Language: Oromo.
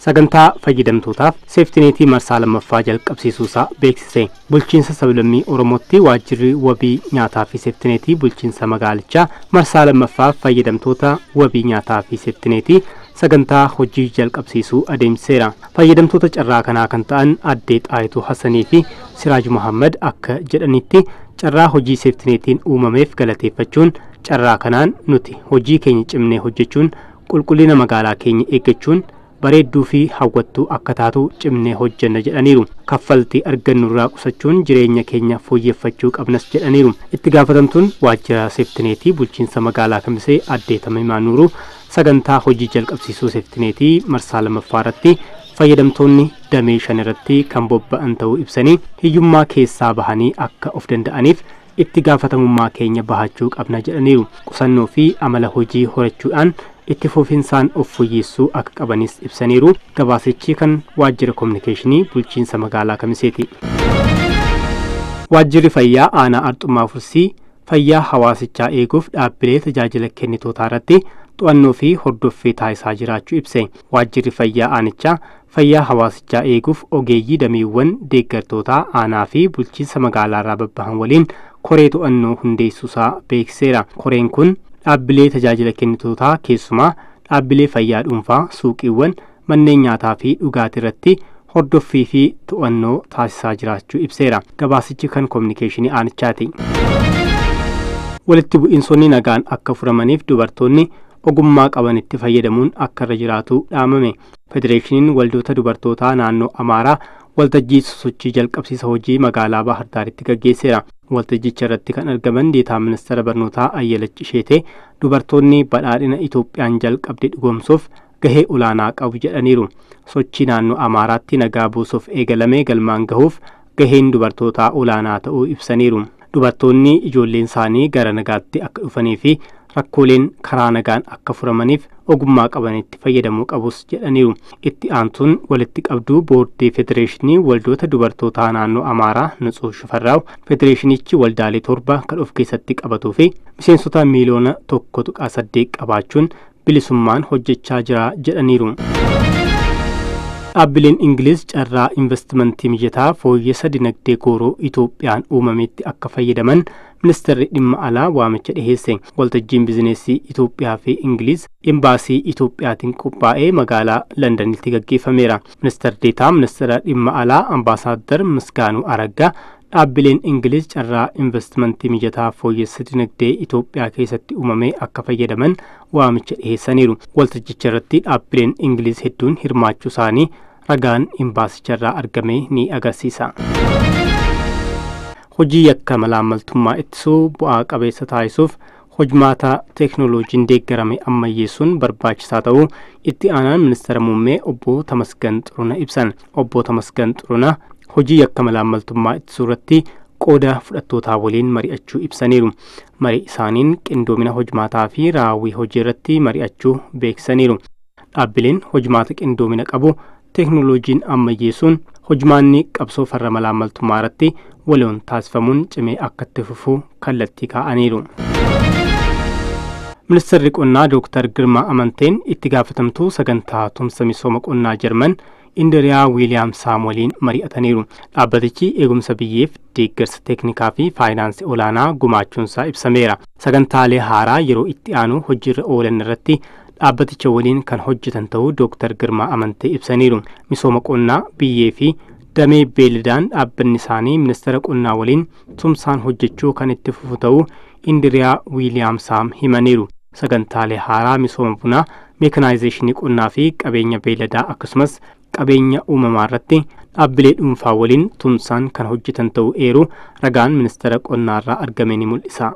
sagantaa fayyadamtootaaf seeftineetii marsaa lammaffaa jalqabsiisuusaa beeksise. Bulchiinsa sablammii Oromootti waajjirri wabii nyaataa fi seeftineetii bulchiinsa magaalichaa marsaa lammaffaa fayyadamtoota wabii nyaataa fi seeftineetii sagantaa hojii jalqabsiisuu adeemsiseera. Fayyadamtoota carraa kanaa kan ta'an Addee Xaayituu Hassanii fi Siraaj Muhammad akka jedhanitti carraa hojii seeftineetiin uumameef galateeffachuun carraa kanaan nuti hojii keenya cimnee hojjechuun qulqullina magaalaa keenya eeggachuun bareedduu fi hawwattuu akka taatu cimnee hojjenna jedhaniiru. Kaffaltii argannu irraa qusachuun jireenya keenya fooyyeffachuu qabnas jedhaniiru. Itti gaafatamtuun waajjira seeftineetii bulchiinsa magaalaa Kamisee Addee Tamimaa Nuuruu sagantaa hojii jalqabsiisuu seeftineetii marsaa lammaffaa irratti fayyadamtoonni damee 5 irratti kan bobba'an ta'uu ibsanii hiyyummaa keessaa bahanii akka of danda'aniif itti gaafatamummaa keenya bahachuu qabna jedhaniiru. Qusannoo fi amala hojii horachuudhaan itti fufinsaan of fooyyessuu akka qabanis ibsaniiru. Gabaasichi kan waajjira kominikeeshinii bulchiinsa magaalaa Kamiseeti. Waajjirri fayyaa aanaa Arxumaa Fursii fayyaa hawaasichaa eeguuf dhaabbilee tajaajila kennitootaa irratti to'annoo fi hordoffii taasisaa jiraachuu ibse. Waajjirri fayyaa aanichaa fayyaa hawaasichaa eeguuf ogeeyyii dameewwan deeggartootaa aanaa fi bulchiinsa magaalaa irraa babbahan waliin koree to'annoo hundeessuusaa beeksiseera. Koreen kun dhaabbilee tajaajila kennitootaa keessumaa dhaabbilee fayyaa dhuunfaa, suuqiiwwan, manneen nyaataa fi dhugaatii irratti hordoffii fi to'annoo taasisaa jiraachuu ibseera. Gabaasichi kan kominikeeshinii aanichaati. Walitti bu'iinsonni nagaan akka furamaniif dubartoonni ogummaa qaban itti fayyadamuun akka irra jiraatu dhaamame. Federeeshiniin waldoota dubartootaa naannoo Amaaraa waltajjii sosochii jalqabsiisa hojii magaalaa Bahar Daaritti gaggeesseera. Waltajjicha irratti kan argaman deetaa ministeera barnootaa Ayyalach Isheetee dubartoonni badhaadhina Itoophiyaan jalqabde dhugoomsuuf gahee olaanaa qabu jedhaniiru. Sochii naannoo Amaaraatti nagaa buusuuf eegalame galmaan gahuuf gaheen dubartootaa olaanaa ta'uu ibsaniiru. Dubartoonni ijoolleen isaanii gara nagaatti akka dhufanii fi rakkooleen karaa nagaan akka furamaniif ogummaa qabanitti fayyadamuu qabus jedhaniiru. Itti aantuun walitti qabduu boordii federeeshinii waldoota dubartootaa naannoo Amaaraa Nutsuu Shifarraaw federeeshinichi waldaalee 7 kan of keessatti qabatuu fi miseensota miiliyoona 1.8 qabaachuun bilisummaan hojjechaa jira jedhaniiru. Dhaabbileen Ingiliz carraa investimentii mijataa fooyyessa dinagdee gooroo Itoophiyaan uumametti akka fayyadaman ministeerri dhimma alaa waamicha dhiheesse. Waltajjiin bizineesii Itoophiyaa fi Ingiliz imbaasii Itoophiyaatiin qophaa'ee magaalaa Londanitti gaggeeffameera. Ministeerri deetaa ministeera dhimma alaa ambaasaaddar Misgaanuu Araggaa dhaabbileen Ingiliz carraa investimentii mijataa fooyyessa dinagdee Itoophiyaa keessatti uumamee akka fayyadaman waamicha dhiheessaniiru. Waltajjicha irratti dhaabbileen Ingiliz hedduun hirmaachuu isaanii ragaan imbaasicharraa argame ni agarsiisa. Hojii yakka malaammaltummaa ittisuu bu'aa qabeessa taasisuuf hojmaata teeknooloojiin deeggarame ammayyeessuun barbaachisaa ta'uu itti aanaan ministeera muummee obbo Tamasgan Xurunaa ibsan. Obbo Tamasgan Xurunaa hojii yakka malaammaltummaa ittisuu irratti qooda fudhattootaa waliin mari'achuu ibsaniiru. Marii isaaniin qindoomina hojmaataa fi raawwii hojii irratti mari'achuu beeksisaniiru. Dhaabbileen hojmaata qindoomina qabu teeknooloojiin ammayyeessuun hojmaanni qabsoo farra malaammaltummaa irratti waloon taasifamuun cimee akka itti fufu kallattii kaa'aniiru. Ministeerri qonnaa Dr. Girmaa Amanteen itti gaafatamtuu sagantaa tumsa misooma qonnaa Jarman Indiriyaa Wiiliyaam Saamu'eeliin mari'ataniiru. Dhaabbatichi eegumsa biyyeef deeggarsa teeknikaa fi faayinaansii olaanaa gumaachuunsaa ibsameera. Sagantaalee haaraa yeroo itti aanu hojiirra oolan irratti dhaabbaticha waliin kan hojjetan ta'uu Dr. Girmaa Amantee ibsaniiru. Misooma qonnaa biyyee fi damee beeladaan dhaabbanni isaanii ministeera qonnaa waliin tumsaan hojjechuu kan itti fufu ta'uu Indiriyaa Wiiliyaam Saam himaniiru. Sagantaalee haaraa misooma bunaa, meekanaayizeeshinii qonnaa fi qabeenya beeladaa akkasumas qabeenya uumamaa irratti dhaabbilee dhuunfaa waliin tumsaan kan hojjetan ta'uu eeru ragaan ministeera qonnaarraa argame ni mul'isa.